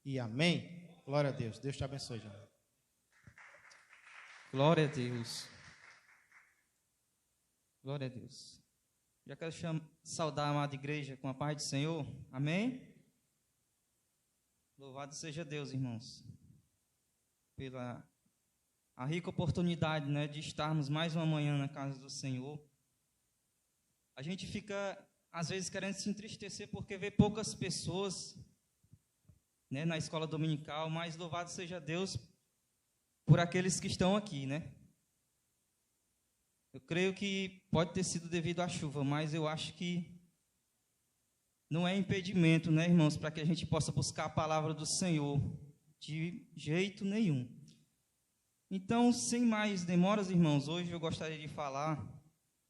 e amém. Glória a Deus. Deus te abençoe, João. Glória a Deus. Glória a Deus. Já quero saudar a amada igreja com a paz do Senhor. Amém? Louvado seja Deus, irmãos, pela a rica oportunidade, né, de estarmos mais uma manhã na casa do Senhor. A gente fica, às vezes, querendo se entristecer porque vê poucas pessoas, né, na escola dominical, mas louvado seja Deus por aqueles que estão aqui, né? Eu creio que pode ter sido devido à chuva, mas eu acho que não é impedimento, né, irmãos, para que a gente possa buscar a palavra do Senhor, de jeito nenhum. Então, sem mais demoras, irmãos, hoje eu gostaria de falar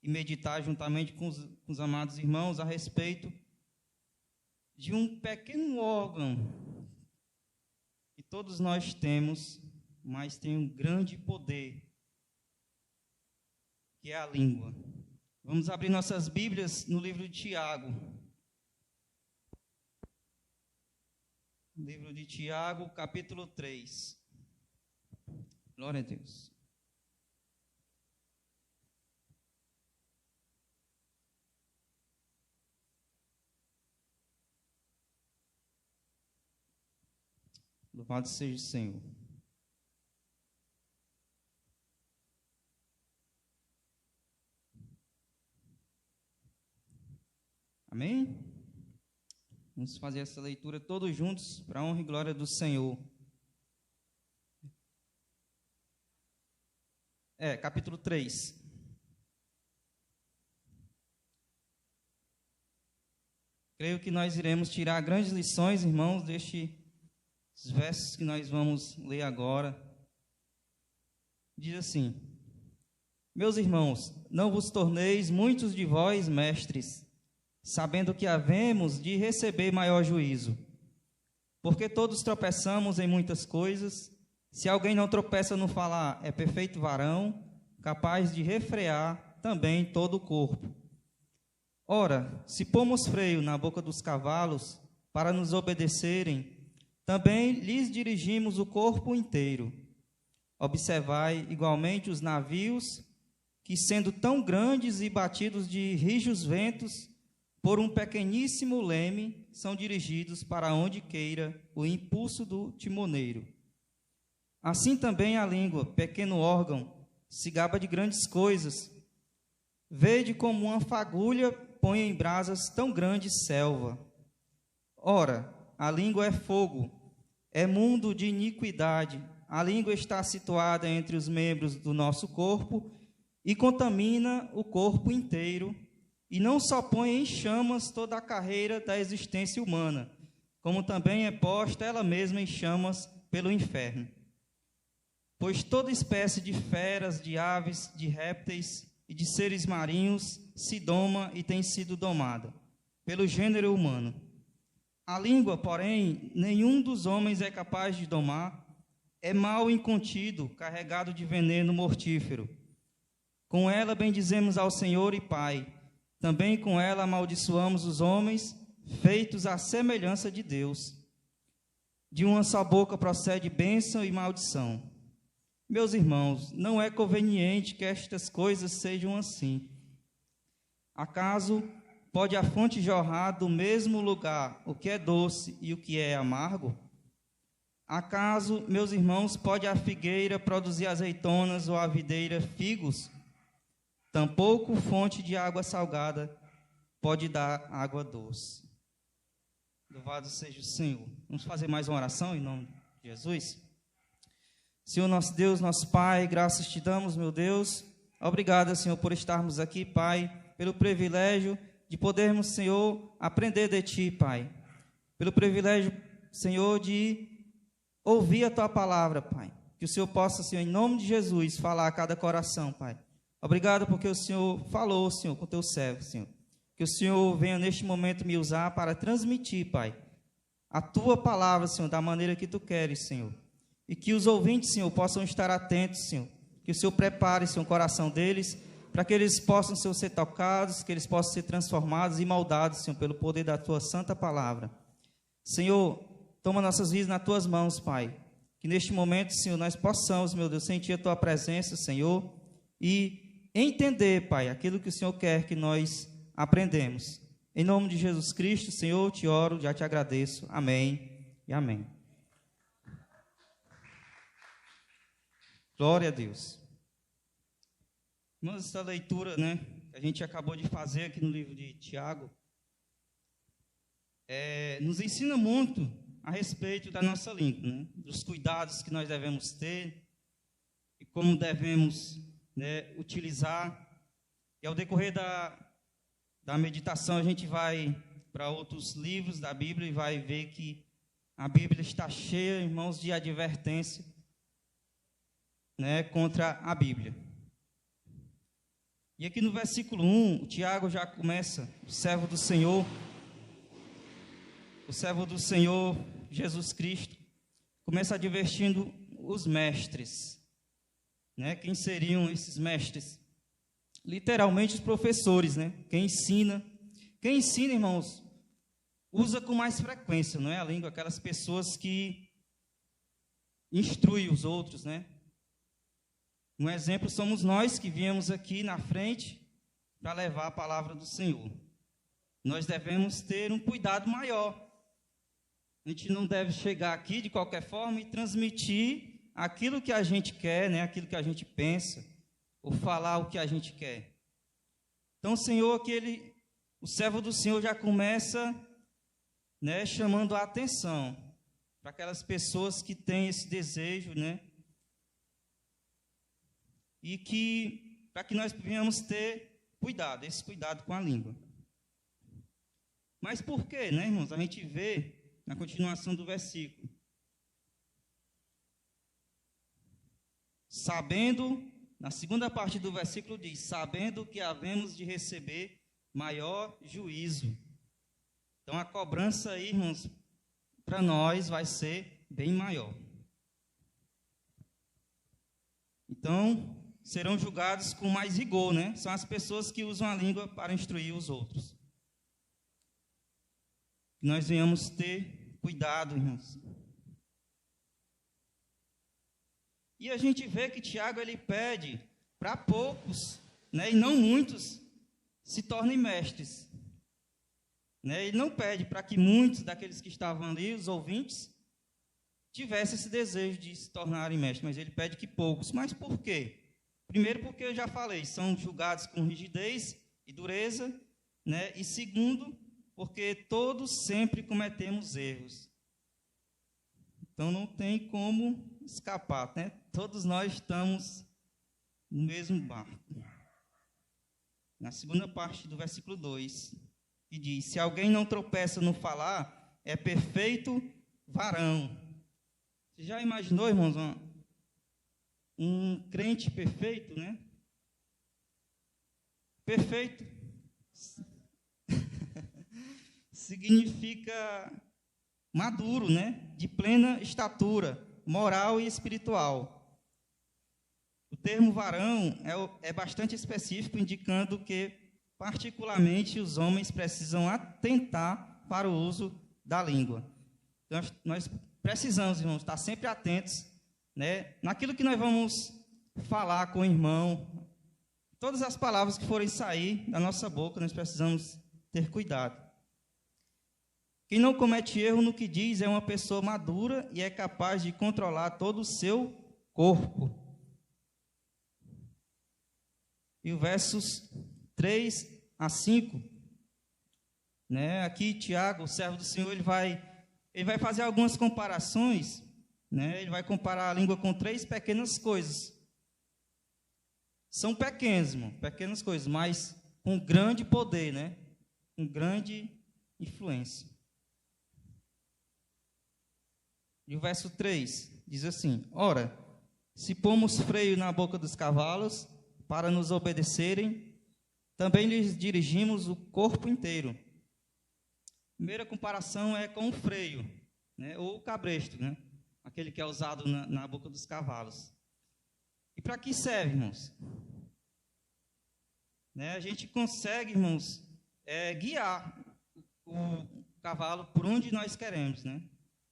e meditar juntamente com os amados irmãos a respeito de um pequeno órgão que todos nós temos, mas tem um grande poder, que é a língua. Vamos abrir nossas Bíblias no livro de Tiago. Livro de Tiago, capítulo 3. Glória a Deus. Louvado seja o Senhor. Amém? Vamos fazer essa leitura todos juntos, para a honra e glória do Senhor. Capítulo 3. Creio que nós iremos tirar grandes lições, irmãos, destes versos que nós vamos ler agora. Diz assim: Meus irmãos, não vos torneis muitos de vós mestres, sabendo que havemos de receber maior juízo. Porque todos tropeçamos em muitas coisas. Se alguém não tropeça no falar, é perfeito varão, capaz de refrear também todo o corpo. Ora, se pomos freio na boca dos cavalos para nos obedecerem, também lhes dirigimos o corpo inteiro. Observai igualmente os navios, que sendo tão grandes e batidos de rijos ventos, por um pequeníssimo leme, são dirigidos para onde queira o impulso do timoneiro. Assim também a língua, pequeno órgão, se gaba de grandes coisas. Vede como uma fagulha põe em brasas tão grande selva. Ora, a língua é fogo, é mundo de iniquidade. A língua está situada entre os membros do nosso corpo e contamina o corpo inteiro, e não só põe em chamas toda a carreira da existência humana, como também é posta ela mesma em chamas pelo inferno. Pois toda espécie de feras, de aves, de répteis e de seres marinhos se doma e tem sido domada pelo gênero humano. A língua, porém, nenhum dos homens é capaz de domar, é mal incontido, carregado de veneno mortífero. Com ela bendizemos ao Senhor e Pai, também com ela amaldiçoamos os homens, feitos à semelhança de Deus. De uma só boca procede bênção e maldição. Meus irmãos, não é conveniente que estas coisas sejam assim. Acaso pode a fonte jorrar do mesmo lugar o que é doce e o que é amargo? Acaso, meus irmãos, pode a figueira produzir azeitonas ou a videira figos? Tampouco fonte de água salgada pode dar água doce. Louvado seja o Senhor. Vamos fazer mais uma oração em nome de Jesus? Senhor, nosso Deus, nosso Pai, graças te damos, meu Deus. Obrigado, Senhor, por estarmos aqui, Pai, pelo privilégio de podermos, Senhor, aprender de Ti, Pai. Pelo privilégio, Senhor, de ouvir a Tua palavra, Pai. Que o Senhor possa, Senhor, em nome de Jesus, falar a cada coração, Pai. Obrigado porque o Senhor falou, Senhor, com o Teu servo, Senhor. Que o Senhor venha neste momento me usar para transmitir, Pai, a Tua palavra, Senhor, da maneira que Tu queres, Senhor. E que os ouvintes, Senhor, possam estar atentos, Senhor. Que o Senhor prepare, Senhor, o coração deles, para que eles possam, Senhor, ser tocados, que eles possam ser transformados e moldados, Senhor, pelo poder da Tua santa palavra. Senhor, toma nossas vidas nas tuas mãos, Pai. Que neste momento, Senhor, nós possamos, meu Deus, sentir a tua presença, Senhor, e entender, Pai, aquilo que o Senhor quer que nós aprendemos. Em nome de Jesus Cristo, Senhor, te oro, já te agradeço. Amém e amém. Glória a Deus. Irmãos, essa leitura, né, que a gente acabou de fazer aqui no livro de Tiago, nos ensina muito a respeito da nossa língua, né, dos cuidados que nós devemos ter e como devemos, né, utilizar. E ao decorrer da meditação, a gente vai para outros livros da Bíblia e vai ver que a Bíblia está cheia, irmãos, de advertência, né, contra a Bíblia. E aqui no versículo 1, o Tiago já começa, o servo do Senhor Jesus Cristo, começa advertindo os mestres, né? Quem seriam esses mestres? Literalmente os professores, né? Quem ensina, irmãos, usa com mais frequência, não é a língua, aquelas pessoas que instruem os outros, né? Um exemplo somos nós que viemos aqui na frente para levar a palavra do Senhor. Nós devemos ter um cuidado maior. A gente não deve chegar aqui de qualquer forma e transmitir aquilo que a gente quer, né? Aquilo que a gente pensa, ou falar o que a gente quer. Então o Senhor, o servo do Senhor já começa, né, chamando a atenção para aquelas pessoas que têm esse desejo, né? E para que nós venhamos ter cuidado, esse cuidado com a língua. Mas por quê, né, irmãos? A gente vê na continuação do versículo. Sabendo, na segunda parte do versículo diz, sabendo que havemos de receber maior juízo. Então a cobrança aí, irmãos, para nós vai ser bem maior. Então, serão julgados com mais rigor, né? São as pessoas que usam a língua para instruir os outros. Que nós venhamos ter cuidado, irmãos. E a gente vê que Tiago, ele pede para poucos, né, e não muitos, se tornem mestres. Né? Ele não pede para que muitos daqueles que estavam ali, os ouvintes, tivessem esse desejo de se tornarem mestres, mas ele pede que poucos. Mas por quê? Primeiro, porque eu já falei, são julgados com rigidez e dureza, né? E segundo, porque todos sempre cometemos erros. Então não tem como escapar, né? Todos nós estamos no mesmo barco. Na segunda parte do versículo 2, que diz, se alguém não tropeça no falar, é perfeito varão. Você já imaginou, irmãos, um crente perfeito, né? Perfeito significa maduro, né? De plena estatura, moral e espiritual. O termo varão é bastante específico, indicando que, particularmente, os homens precisam atentar para o uso da língua. Então, nós precisamos, irmãos, estar sempre atentos, né, naquilo que nós vamos falar com o irmão. Todas as palavras que forem sair da nossa boca, nós precisamos ter cuidado. Quem não comete erro no que diz é uma pessoa madura e é capaz de controlar todo o seu corpo. E o versos 3 a 5, né, aqui Tiago, o servo do Senhor, ele vai fazer algumas comparações, né, ele vai comparar a língua com 3 pequenas coisas. São pequenas, irmão, pequenas coisas, mas com grande poder, né, com grande influência. E o verso 3 diz assim, ora, se pomos freio na boca dos cavalos para nos obedecerem, também lhes dirigimos o corpo inteiro. A primeira comparação é com o freio, né, ou o cabresto, né, aquele que é usado na boca dos cavalos. E para que serve, irmãos? Né, a gente consegue, irmãos, guiar o cavalo por onde nós queremos, né?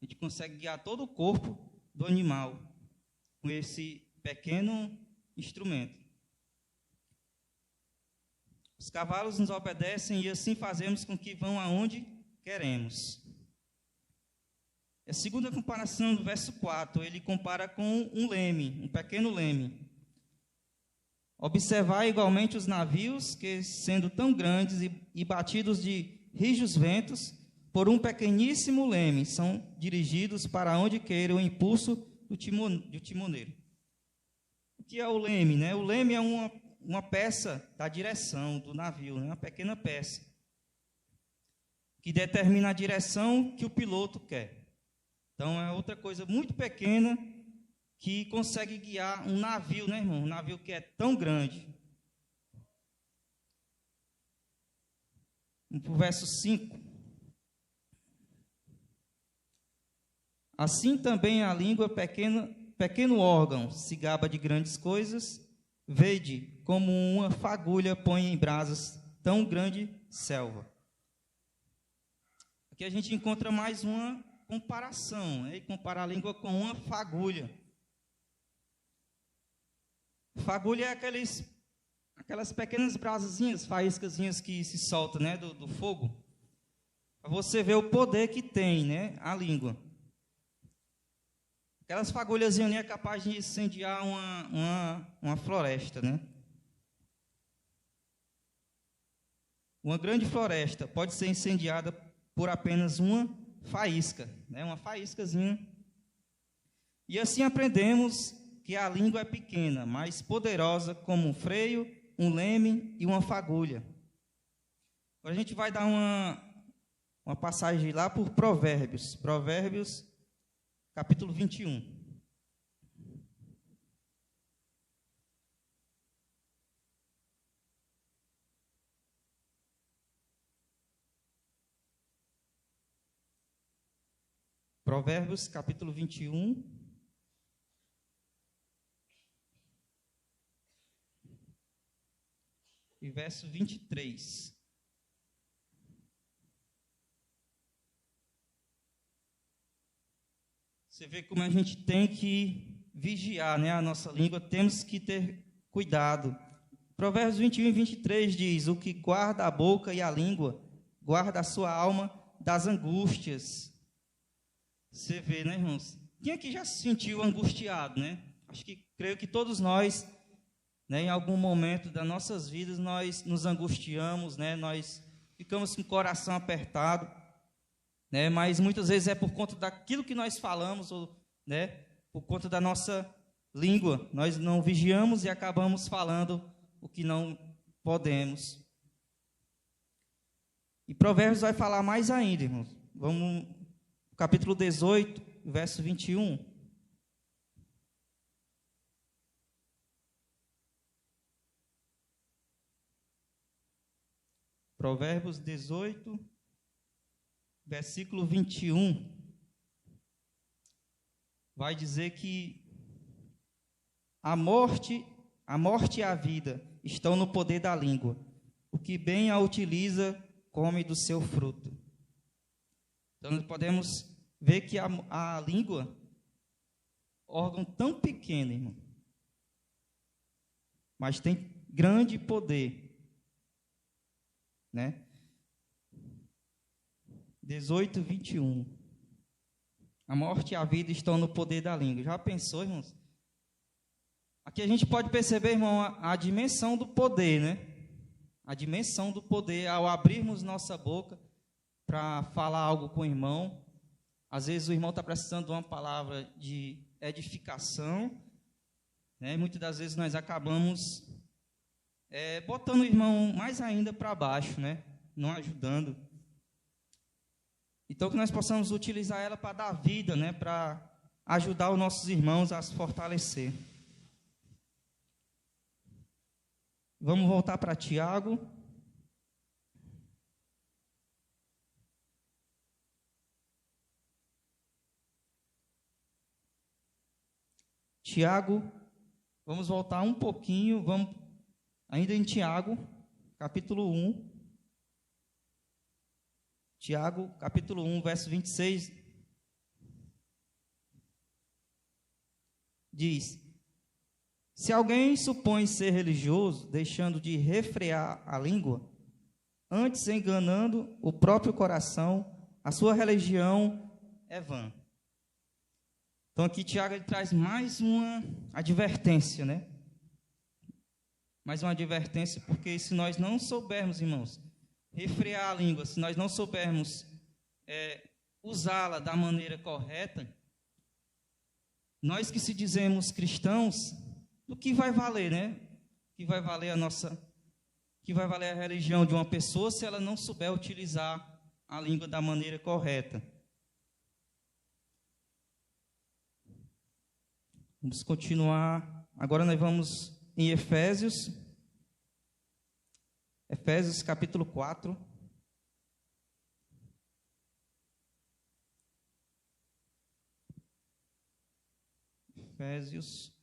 A A gente consegue guiar todo o corpo do animal com esse pequeno instrumento. Os cavalos nos obedecem e assim fazemos com que vão aonde queremos. A segunda comparação do verso 4, ele compara com um leme, um pequeno leme. Observar igualmente os navios que, sendo tão grandes e batidos de rijos ventos, por um pequeníssimo leme, são dirigidos para onde queira o impulso do timoneiro. O que é o leme, né? O leme é uma peça da direção do navio, né? Uma pequena peça que determina a direção que o piloto quer. Então, é outra coisa muito pequena que consegue guiar um navio, né, irmão? Um navio que é tão grande. Vamos para o verso 5. Assim também a língua, pequeno órgão, se gaba de grandes coisas, vede como uma fagulha põe em brasas tão grande selva. Aqui a gente encontra mais uma comparação, né? Compara a língua com uma fagulha. Fagulha é aquelas pequenas brasazinhas, faíscazinhas que se soltam, né, do fogo. Para você ver o poder que tem, né, a língua. Aquelas fagulhazinhas ali é capaz de incendiar uma floresta, né? Uma grande floresta pode ser incendiada por apenas uma faísca, né? Uma faíscazinha. E assim aprendemos que a língua é pequena, mas poderosa como um freio, um leme e uma fagulha. Agora a gente vai dar uma passagem lá por Provérbios. Provérbios, capítulo 21. Provérbios, capítulo 21. E verso 23. Você vê como a gente tem que vigiar, né, a nossa língua, temos que ter cuidado. Provérbios 21 e 23 diz: o que guarda a boca e a língua, guarda a sua alma das angústias. Você vê, né, irmãos? Quem aqui já se sentiu angustiado, né? Creio que todos nós, né, em algum momento das nossas vidas, nós nos angustiamos, né? Nós ficamos com o coração apertado, né? Mas muitas vezes é por conta daquilo que nós falamos, ou, né, por conta da nossa língua. Nós não vigiamos e acabamos falando o que não podemos. E Provérbios vai falar mais ainda, irmãos. Vamos capítulo 18, verso 21. Provérbios 18, versículo 21. Vai dizer que a morte e a vida estão no poder da língua. O que bem a utiliza, come do seu fruto. Então, nós podemos ver que a língua, órgão tão pequeno, irmão, mas tem grande poder, né? 18, 21. A morte e a vida estão no poder da língua. Já pensou, irmãos? Aqui a gente pode perceber, irmão, a dimensão do poder, né? A dimensão do poder ao abrirmos nossa boca para falar algo com o irmão. Às vezes o irmão está precisando de uma palavra de edificação, né? Muitas das vezes nós acabamos botando o irmão mais ainda para baixo, né? Não ajudando. Então, que nós possamos utilizar ela para dar vida, né? Para ajudar os nossos irmãos a se fortalecer. Vamos voltar para Tiago. Tiago, vamos voltar um pouquinho, vamos ainda em Tiago, capítulo 1. Tiago, capítulo 1, verso 26. diz: se alguém supõe ser religioso, deixando de refrear a língua, antes enganando o próprio coração, a sua religião é vã. Então aqui Tiago ele traz mais uma advertência, né? Mais uma advertência, porque se nós não soubermos, irmãos, refrear a língua, se nós não soubermos usá-la da maneira correta, nós que se dizemos cristãos, do que vai valer, né? Que vai valer que vai valer a religião de uma pessoa se ela não souber utilizar a língua da maneira correta. Vamos continuar. Agora nós vamos em Efésios capítulo 4. Efésios.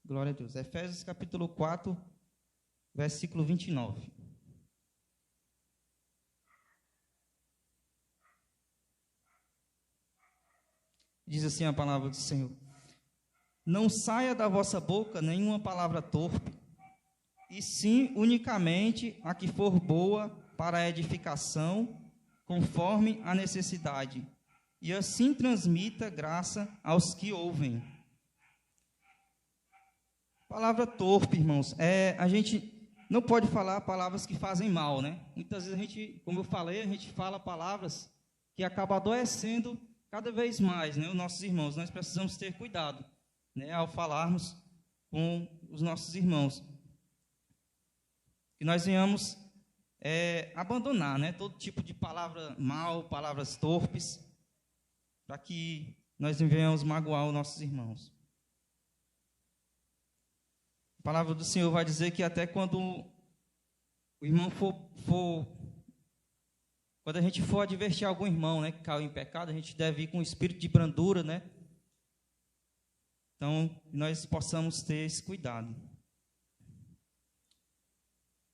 Glória a Deus. Efésios capítulo 4, versículo 29. Diz assim a palavra do Senhor: não saia da vossa boca nenhuma palavra torpe, e sim unicamente a que for boa para a edificação, conforme a necessidade, e assim transmita graça aos que ouvem. Palavra torpe, irmãos, a gente não pode falar palavras que fazem mal, né? Muitas vezes a gente, como eu falei, a gente fala palavras que acabam adoecendo cada vez mais, né? Os nossos irmãos. Nós precisamos ter cuidado, né? Ao falarmos com os nossos irmãos. Que nós venhamos abandonar, né? Todo tipo de palavra mal, palavras torpes, para que nós não venhamos magoar os nossos irmãos. A palavra do Senhor vai dizer que até quando o irmão quando a gente for advertir algum irmão, né, que caiu em pecado, a gente deve ir com um espírito de brandura, né? Então, nós possamos ter esse cuidado.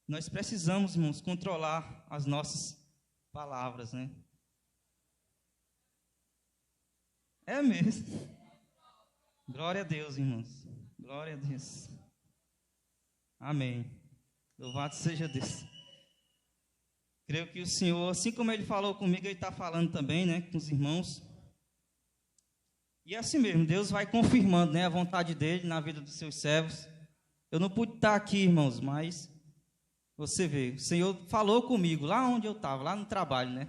Nós precisamos, irmãos, controlar as nossas palavras, né? É mesmo. Glória a Deus, irmãos. Glória a Deus. Amém. Louvado seja Deus. Creio que o Senhor, assim como Ele falou comigo, Ele está falando também, né, com os irmãos. E é assim mesmo, Deus vai confirmando, né, a vontade dEle na vida dos seus servos. Eu não pude estar aqui, irmãos, mas você vê, o Senhor falou comigo lá onde eu estava, lá no trabalho, né?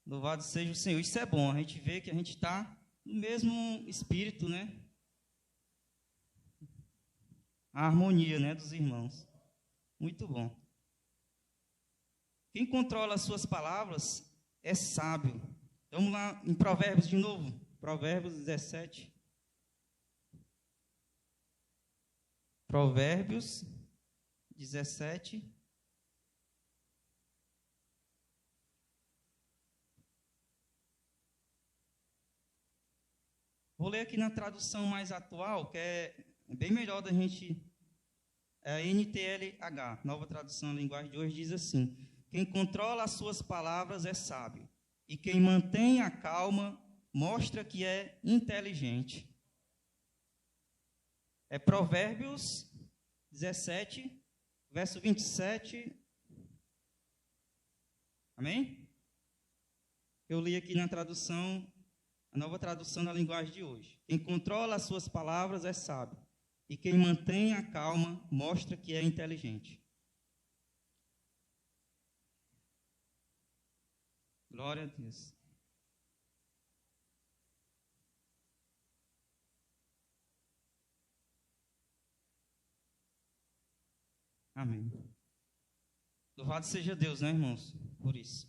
Louvado seja o Senhor. Isso é bom, a gente vê que a gente está no mesmo espírito, né? A harmonia, né, dos irmãos. Muito bom. Quem controla as suas palavras é sábio. Vamos lá em Provérbios de novo. Provérbios 17. Provérbios 17. Vou ler aqui na tradução mais atual, que é bem melhor da gente. A NTLH, nova tradução da linguagem de hoje, diz assim: quem controla as suas palavras é sábio, e quem mantém a calma mostra que é inteligente. É Provérbios 17, verso 27. Amém? Eu li aqui na tradução, a nova tradução da linguagem de hoje. Quem controla as suas palavras é sábio, e quem mantém a calma mostra que é inteligente. Glória a Deus. Amém. Louvado seja Deus, né, irmãos? Por isso.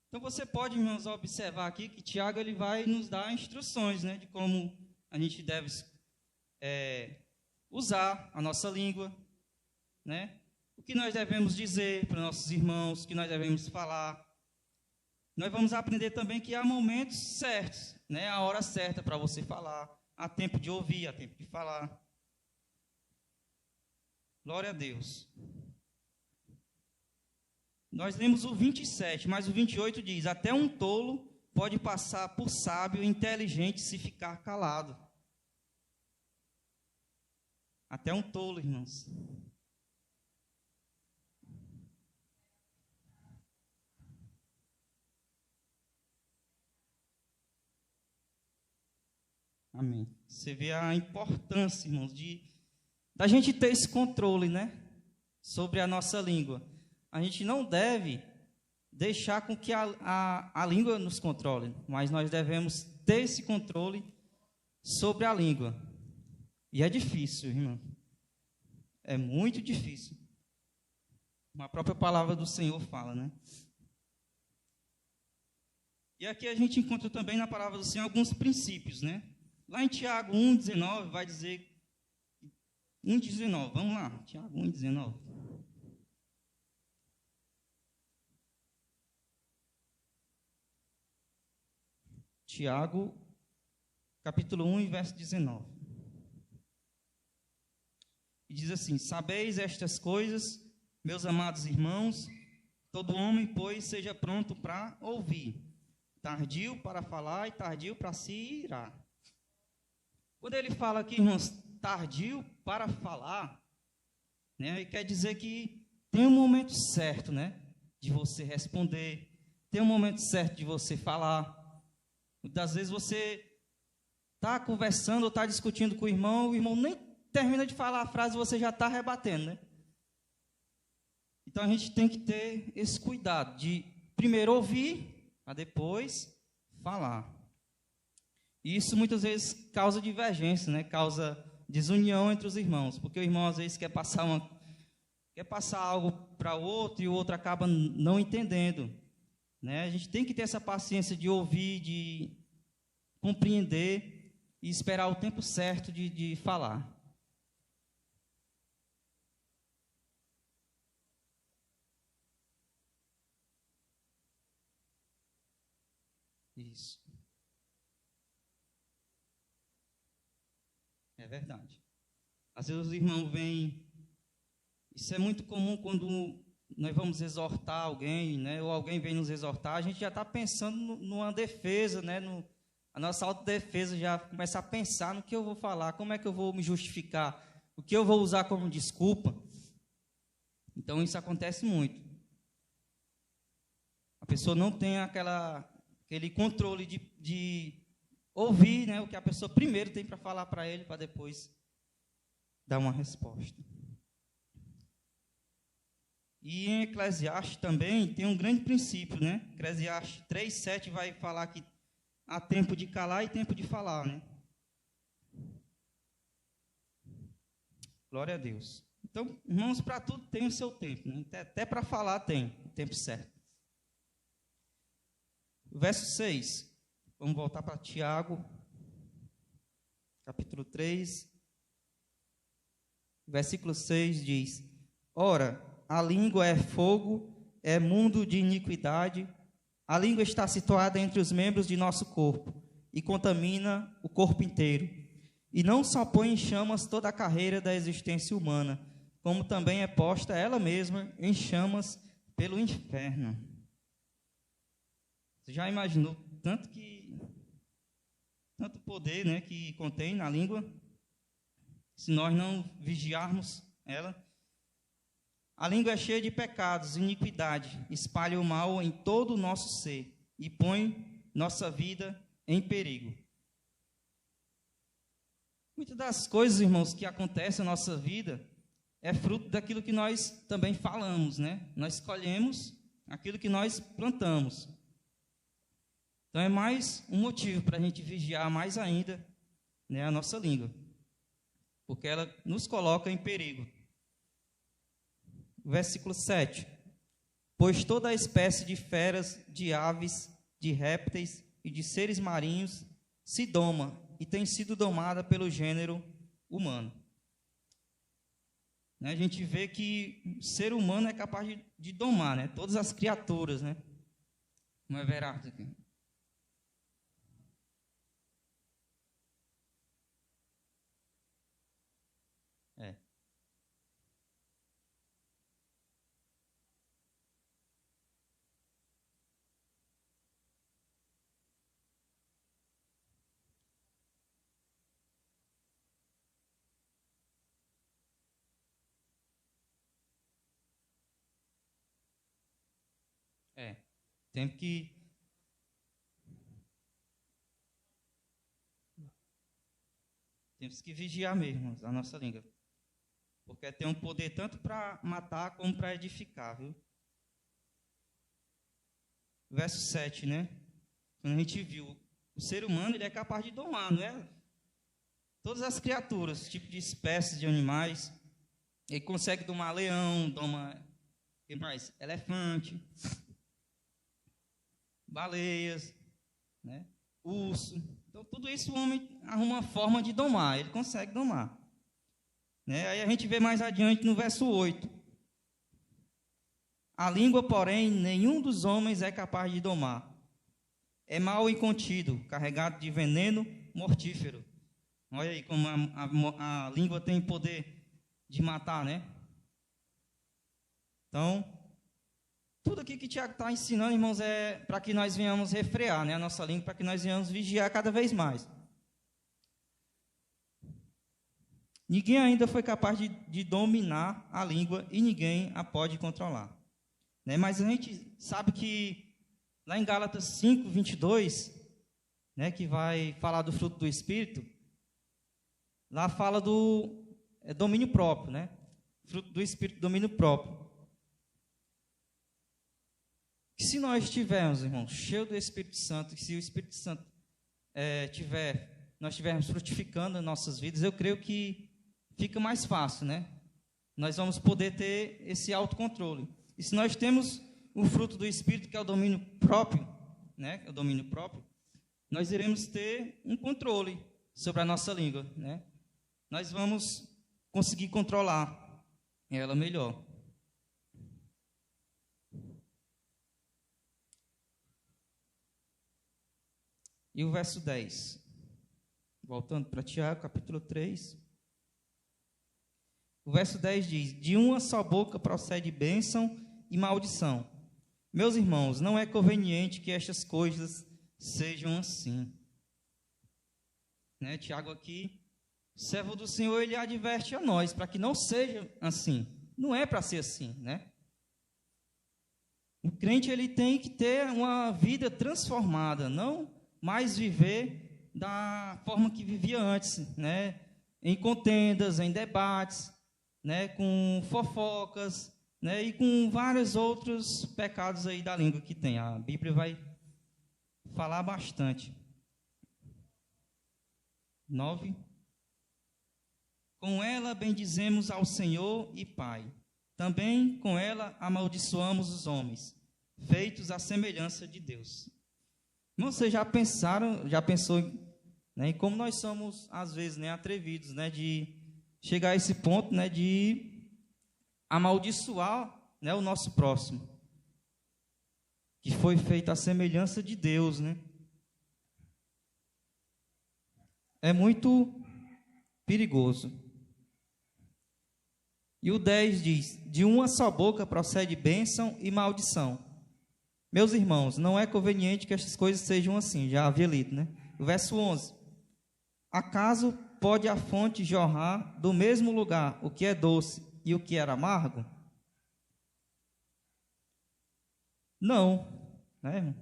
Então você pode, irmãos, observar aqui que Tiago ele vai nos dar instruções, né, de como a gente deve usar a nossa língua, né? O que nós devemos dizer para nossos irmãos, o que nós devemos falar. Nós vamos aprender também que há momentos certos, né? A hora certa para você falar, há tempo de ouvir, há tempo de falar. Glória a Deus. Nós lemos o 27, mas o 28 diz: até um tolo pode passar por sábio e inteligente se ficar calado. Até um tolo, irmãos. Amém. Você vê a importância, irmãos, da gente ter esse controle, né, sobre a nossa língua. A gente não deve deixar com que a língua nos controle, mas nós devemos ter esse controle sobre a língua. E é difícil, irmão. É muito difícil. A própria palavra do Senhor fala, né? E aqui a gente encontra também na palavra do Senhor alguns princípios, né? Lá em Tiago 1,19 vai dizer... 1,19, vamos lá. Tiago 1,19. Tiago, capítulo 1, verso 19. E diz assim: sabeis estas coisas, meus amados irmãos, todo homem, pois, seja pronto para ouvir, tardio para falar e tardio para se irar. Quando ele fala aqui, irmãos, tardio para falar, né, quer dizer que tem um momento certo, né, de você responder, tem um momento certo de você falar. Muitas vezes você está conversando ou está discutindo com o irmão nem termina de falar a frase e você já está rebatendo, né? Então a gente tem que ter esse cuidado de primeiro ouvir, para depois falar. E isso muitas vezes causa divergência, né? Causa desunião entre os irmãos, porque o irmão às vezes quer passar algo para o outro e o outro acaba não entendendo, né? A gente tem que ter essa paciência de ouvir, de compreender e esperar o tempo certo de falar. Isso. É verdade. Às vezes os irmãos vêm... Isso é muito comum quando nós vamos exortar alguém, né? Ou alguém vem nos exortar, a gente já está pensando numa defesa, né? A nossa autodefesa já começa a pensar no que eu vou falar, como é que eu vou me justificar, o que eu vou usar como desculpa. Então isso acontece muito. A pessoa não tem aquele controle de ouvir, né, o que a pessoa primeiro tem para falar para ele, para depois dar uma resposta. E em Eclesiastes também tem um grande princípio, né? Eclesiastes 3:7 vai falar que há tempo de calar e tempo de falar, né? Glória a Deus. Então, irmãos, para tudo tem o seu tempo, né? Até para falar tem o tempo certo. Verso 6. Vamos voltar para Tiago, capítulo 3. Versículo 6 diz: ora, a língua é fogo, é mundo de iniquidade. A língua está situada entre os membros de nosso corpo e contamina o corpo inteiro. E não só põe em chamas toda a carreira da existência humana, como também é posta ela mesma em chamas pelo inferno. Você já imaginou tanto poder, né, que contém na língua, se nós não vigiarmos ela? A língua é cheia de pecados, iniquidade, espalha o mal em todo o nosso ser e põe nossa vida em perigo. Muitas das coisas, irmãos, que acontecem na nossa vida é fruto daquilo que nós também falamos, né? Nós colhemos aquilo que nós plantamos. Então é mais um motivo para a gente vigiar mais ainda, né, a nossa língua, porque ela nos coloca em perigo. Versículo 7. Pois toda a espécie de feras, de aves, de répteis e de seres marinhos se doma e tem sido domada pelo gênero humano. A gente vê que o ser humano é capaz de domar, né, todas as criaturas, né? Não é verdade aqui? Temos que vigiar mesmo a nossa língua. Porque tem um poder tanto para matar como para edificar, viu? Verso 7, né? Quando a gente viu, o ser humano ele é capaz de domar, não é? Todas as criaturas, tipo de espécies de animais, ele consegue domar leão, doma, o que mais? Elefante, baleias, né? Urso. Então, tudo isso o homem arruma uma forma de domar, ele consegue domar. Né? Aí a gente vê mais adiante no verso 8. A língua, porém, nenhum dos homens é capaz de domar. É mau e contido, carregado de veneno mortífero. Olha aí como a língua tem poder de matar, né? Então, tudo aqui que Tiago está ensinando, irmãos, é para que nós venhamos refrear, né, a nossa língua, para que nós venhamos vigiar cada vez mais. Ninguém ainda foi capaz de dominar a língua e ninguém a pode controlar. Né? Mas a gente sabe que lá em Gálatas 5, 22, né, que vai falar do fruto do Espírito, lá fala do domínio próprio, né? Fruto do Espírito, domínio próprio. Que se nós estivermos, irmãos, cheios do Espírito Santo, que se o Espírito Santo nós estivermos frutificando em nossas vidas, eu creio que fica mais fácil, né? Nós vamos poder ter esse autocontrole. E se nós temos o fruto do Espírito, que é o domínio próprio, né? Que é o domínio próprio, nós iremos ter um controle sobre a nossa língua, né? Nós vamos conseguir controlar ela melhor. E o verso 10. Voltando para Tiago, capítulo 3. O verso 10 diz: de uma só boca procede bênção e maldição. Meus irmãos, não é conveniente que estas coisas sejam assim. Né? Tiago aqui, servo do Senhor, ele adverte a nós, para que não seja assim. Não é para ser assim, né? O crente, ele tem que ter uma vida transformada, não mais viver da forma que vivia antes, né? Em contendas, em debates, né? Com fofocas, né? E com vários outros pecados aí da língua que tem. A Bíblia vai falar bastante. 9. Com ela bendizemos ao Senhor e Pai. Também com ela amaldiçoamos os homens, feitos à semelhança de Deus. Irmãos, vocês já pensou, né, em como nós somos, às vezes, né, atrevidos, né, de chegar a esse ponto, né, de amaldiçoar, né, o nosso próximo, que foi feito à semelhança de Deus, né? É muito perigoso. E o 10 diz: de uma só boca procede bênção e maldição. Meus irmãos, não é conveniente que estas coisas sejam assim. Já havia lido, né? O verso 11: acaso pode a fonte jorrar do mesmo lugar o que é doce e o que era amargo? Não, né?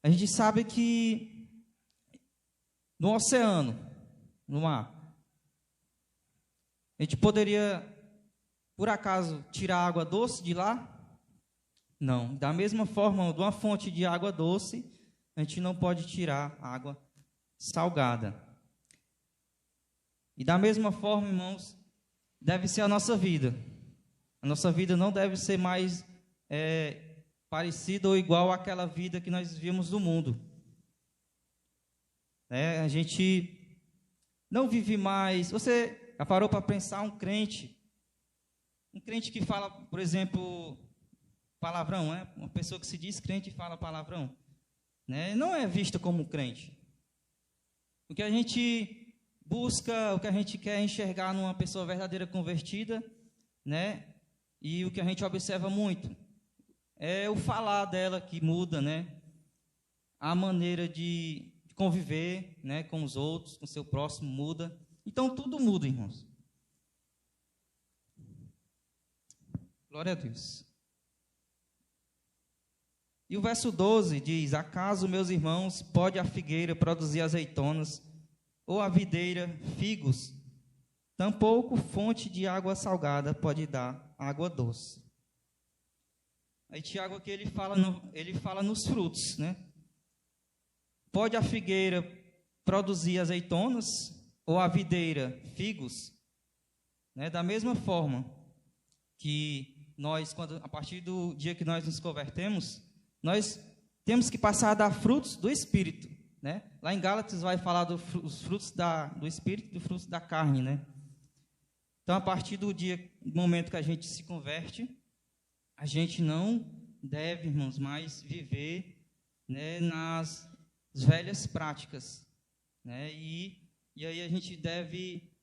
A gente sabe que no oceano, no mar, a gente poderia, por acaso, tirar água doce de lá? Não. Da mesma forma, de uma fonte de água doce, a gente não pode tirar água salgada. E da mesma forma, irmãos, deve ser a nossa vida. A nossa vida não deve ser mais parecida ou igual àquela vida que nós vivíamos no mundo. A gente não vive mais. Você já parou para pensar um crente que fala, por exemplo, palavrão, né? Uma pessoa que se diz crente e fala palavrão, né? Não é vista como crente. O que a gente busca, o que a gente quer enxergar numa pessoa verdadeira convertida, né? E o que a gente observa muito é o falar dela que muda, né? A maneira de conviver, né, com os outros, com o seu próximo muda. Então tudo muda, irmãos. Glória a Deus. E o verso 12 diz: acaso, meus irmãos, pode a figueira produzir azeitonas, ou a videira figos? Tampouco fonte de água salgada pode dar água doce. Aí Tiago aqui ele fala nos frutos, né? Pode a figueira produzir azeitonas, ou a videira figos? Né? Da mesma forma que nós, a partir do dia que nós nos convertemos, nós temos que passar a dar frutos do Espírito, né? Lá em Gálatas vai falar dos frutos do Espírito e dos frutos da carne, né? Então, a partir do momento que a gente se converte, a gente não deve, irmãos, mais viver, né, nas velhas práticas, né? E aí a gente deve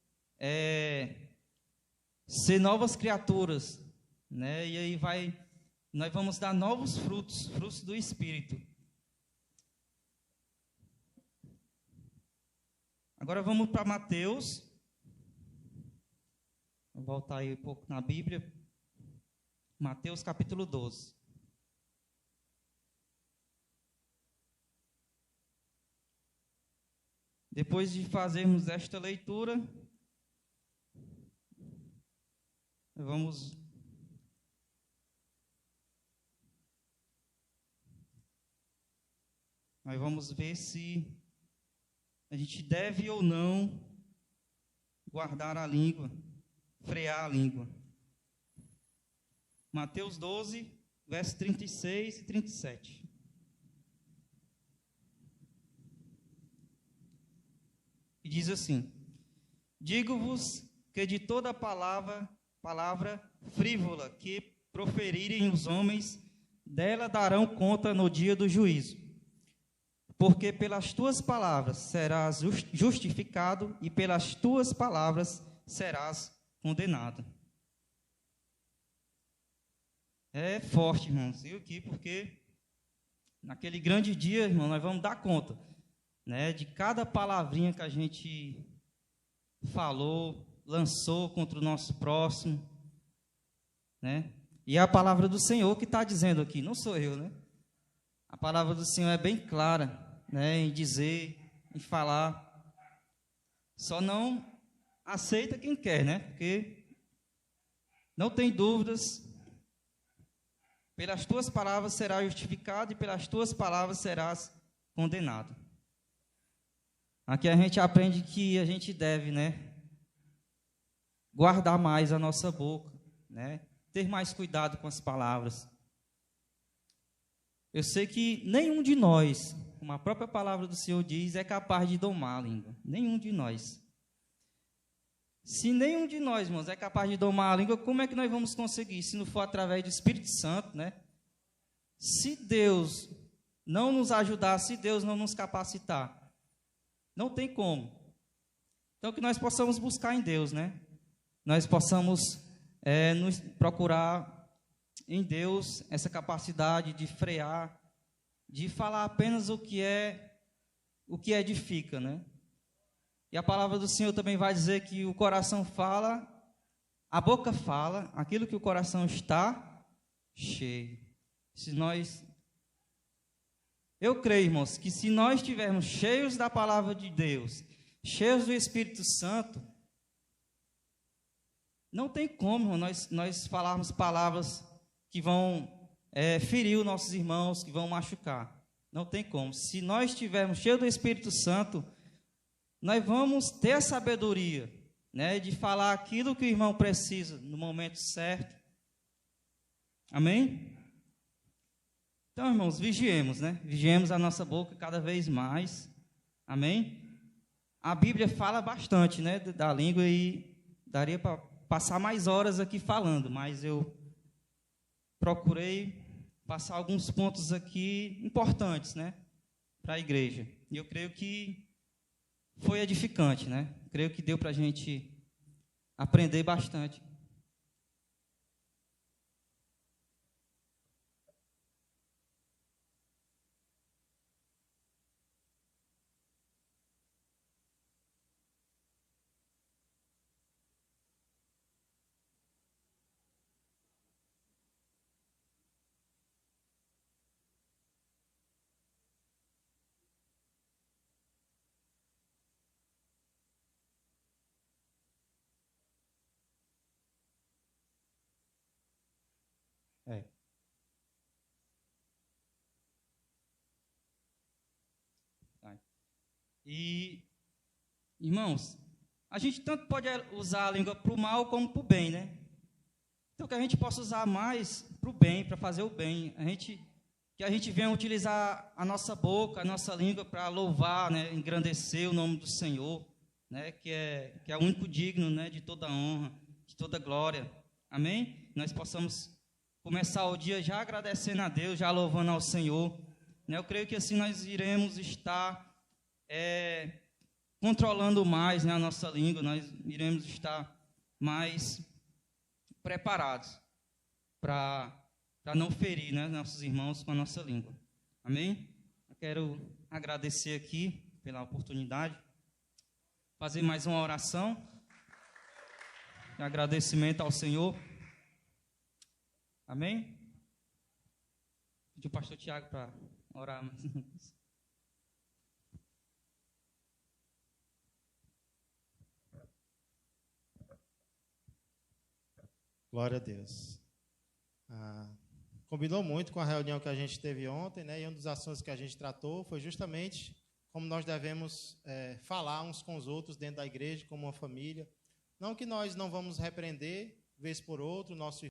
ser novas criaturas, né? E aí nós vamos dar novos frutos do Espírito. Agora vamos para Mateus. Vou voltar aí um pouco na Bíblia. Mateus capítulo 12. Depois de fazermos esta leitura, nós vamos ver se a gente deve ou não guardar a língua, frear a língua. Mateus 12, versos 36 e 37. E diz assim: digo-vos que de toda palavra frívola que proferirem os homens, dela darão conta no dia do juízo. Porque pelas tuas palavras serás justificado e pelas tuas palavras serás condenado. É forte, irmãos. E aqui, porque naquele grande dia, irmão, nós vamos dar conta, né, de cada palavrinha que a gente falou, lançou contra o nosso próximo, né? E é a palavra do Senhor que está dizendo aqui, não sou eu, né? A palavra do Senhor é bem clara, né, em dizer, em falar. Só não aceita quem quer, né? Porque não tem dúvidas. Pelas tuas palavras serás justificado e pelas tuas palavras serás condenado. Aqui a gente aprende que a gente deve, né, guardar mais a nossa boca, né, ter mais cuidado com as palavras. Eu sei que nenhum de nós, como a própria palavra do Senhor diz, é capaz de domar a língua. Nenhum de nós. Se nenhum de nós, irmãos, é capaz de domar a língua, como é que nós vamos conseguir? Se não for através do Espírito Santo, né? Se Deus não nos ajudar, se Deus não nos capacitar, não tem como. Então, que nós possamos buscar em Deus, né? Nós possamos nos procurar em Deus essa capacidade de frear, de falar apenas o que edifica, né? E a palavra do Senhor também vai dizer que o coração fala, a boca fala, aquilo que o coração está cheio. Eu creio, irmãos, que se nós estivermos cheios da palavra de Deus, cheios do Espírito Santo, não tem como nós falarmos palavras que vão ferir os nossos irmãos, que vão machucar. Não tem como. Se nós estivermos cheios do Espírito Santo, nós vamos ter a sabedoria, né, de falar aquilo que o irmão precisa no momento certo. Amém? Então, irmãos, vigiemos, né? Vigiemos a nossa boca cada vez mais. Amém? A Bíblia fala bastante, né, da língua, e daria para passar mais horas aqui falando, mas eu procurei passar alguns pontos aqui importantes, né, para a igreja. E eu creio que foi edificante, né? Creio que deu para a gente aprender bastante. É. E, irmãos, a gente tanto pode usar a língua para o mal como para o bem, né? Então, que a gente possa usar mais para o bem, para fazer o bem. Que a gente venha utilizar a nossa boca, a nossa língua para louvar, né, engrandecer o nome do Senhor, né, que é o único digno, né, de toda honra, de toda glória. Amém? Nós possamos começar o dia já agradecendo a Deus, já louvando ao Senhor. Né? Eu creio que assim nós iremos estar controlando mais, né, a nossa língua, nós iremos estar mais preparados para não ferir, né, nossos irmãos com a nossa língua. Amém? Eu quero agradecer aqui pela oportunidade, fazer mais uma oração de agradecimento ao Senhor. Amém? Pedir o pastor Tiago para orar mais. Glória a Deus. Combinou muito com a reunião que a gente teve ontem, né? E um dos assuntos que a gente tratou foi justamente como nós devemos falar uns com os outros dentro da igreja, como uma família. Não que nós não vamos repreender, vez por outra, o nosso